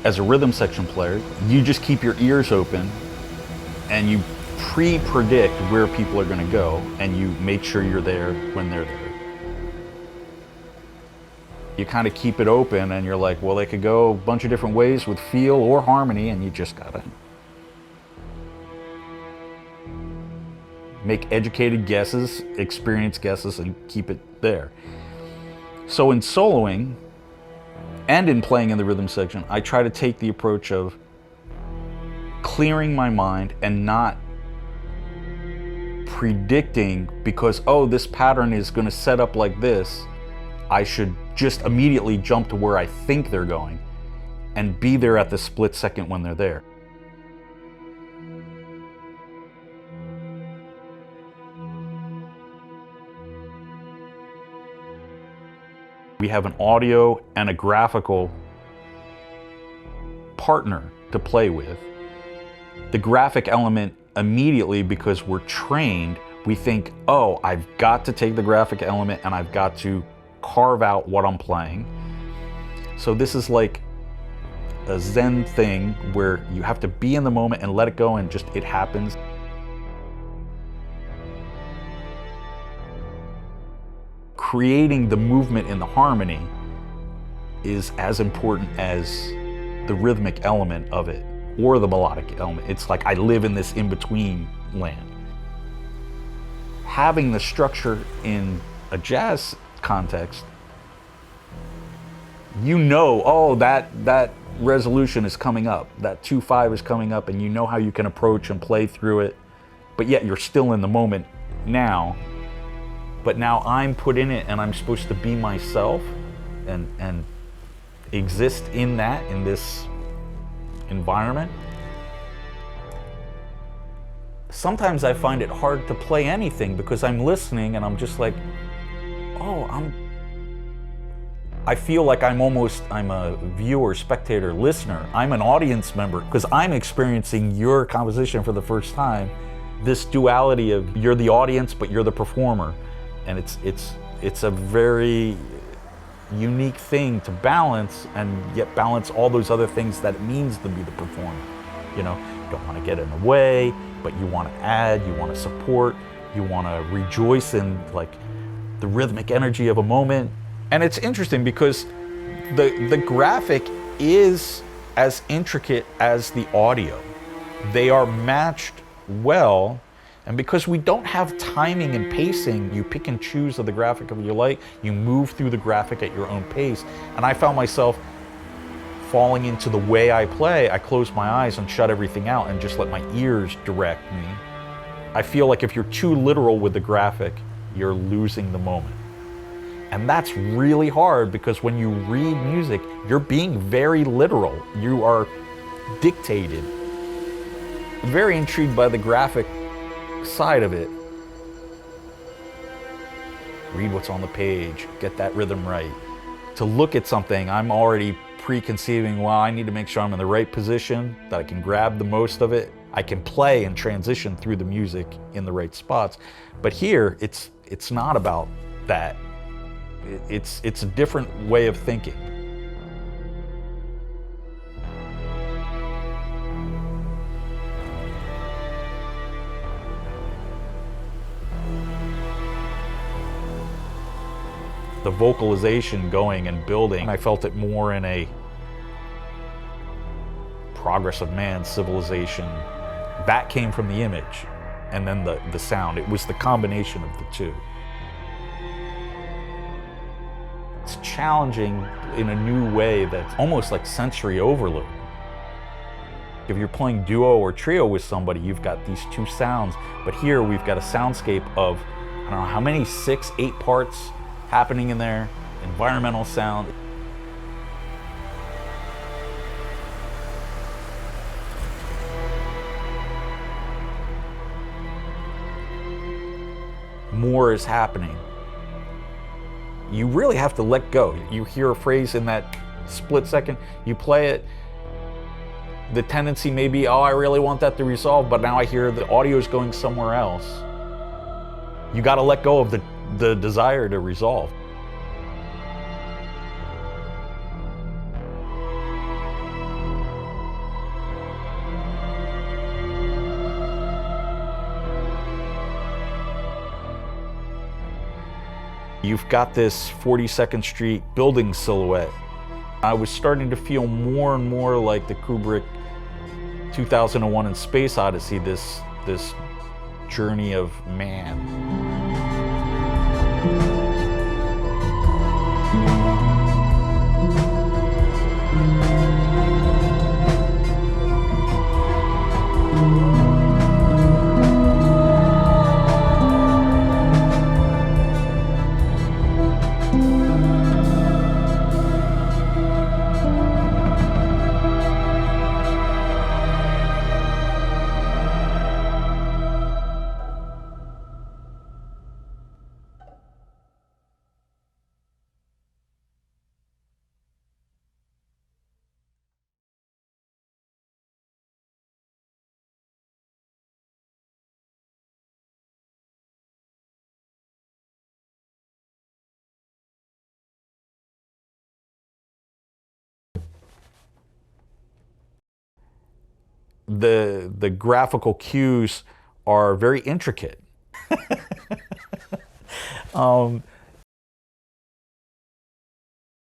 As a rhythm section player, you just keep your ears open and you pre-predict where people are going to go, and you make sure you're there when they're there. You kind of keep it open and you're like, well, they could go a bunch of different ways with feel or harmony, and you just gotta make educated guesses, experienced guesses, and keep it there. So in soloing and in playing in the rhythm section, I try to take the approach of clearing my mind and not predicting because, oh, this pattern is going to set up like this. I should just immediately jump to where I think they're going and be there at the split second when they're there. We have an audio and a graphical partner to play with. The graphic element immediately, because we're trained, we think, oh, I've got to take the graphic element and I've got to carve out what I'm playing. So this is like a Zen thing where you have to be in the moment and let it go, and just it happens. Creating the movement in the harmony is as important as the rhythmic element of it or the melodic element. It's like I live in this in-between land. Having the structure in a jazz context, you know, oh, that resolution is coming up, that 2-5 is coming up, and you know how you can approach and play through it, but yet you're still in the moment now. But now I'm put in it and I'm supposed to be myself and exist in that, in this environment. Sometimes I find it hard to play anything because I'm listening and I'm just like, oh, I feel like I'm a viewer, spectator, listener. I'm an audience member because I'm experiencing your composition for the first time. This duality of you're the audience, but you're the performer. And it's a very unique thing to balance, and yet balance all those other things that it means to be the performer. You know, you don't want to get in the way, but you want to add, you want to support, you want to rejoice in like the rhythmic energy of a moment. And it's interesting because the graphic is as intricate as the audio. They are matched well. And because we don't have timing and pacing, you pick and choose of the graphic of your light, you move through the graphic at your own pace. And I found myself falling into the way I play. I close my eyes and shut everything out and just let my ears direct me. I feel like if you're too literal with the graphic, you're losing the moment. And that's really hard because when you read music, you're being very literal. You are dictated. I'm very intrigued by the graphic side of it. Read what's on the page, get that rhythm right. To look at something, I'm already preconceiving, well, I need to make sure I'm in the right position, that I can grab the most of it. I can play and transition through the music in the right spots. But here, it's not about that. It's a different way of thinking. The vocalization going and building, I felt it more in a progress of man, civilization. That came from the image, and then the sound. It was the combination of the two. It's challenging in a new way that's almost like sensory overload. If you're playing duo or trio with somebody, you've got these two sounds, but here we've got a soundscape of, I don't know how many, 6, 8 parts happening in there, environmental sound. More is happening. You really have to let go. You hear a phrase in that split second, you play it, the tendency may be, oh, I really want that to resolve, but now I hear the audio is going somewhere else. You got to let go of the desire to resolve. You've got this 42nd Street building silhouette. I was starting to feel more and more like the Kubrick 2001 and Space Odyssey, this journey of man. The graphical cues are very intricate.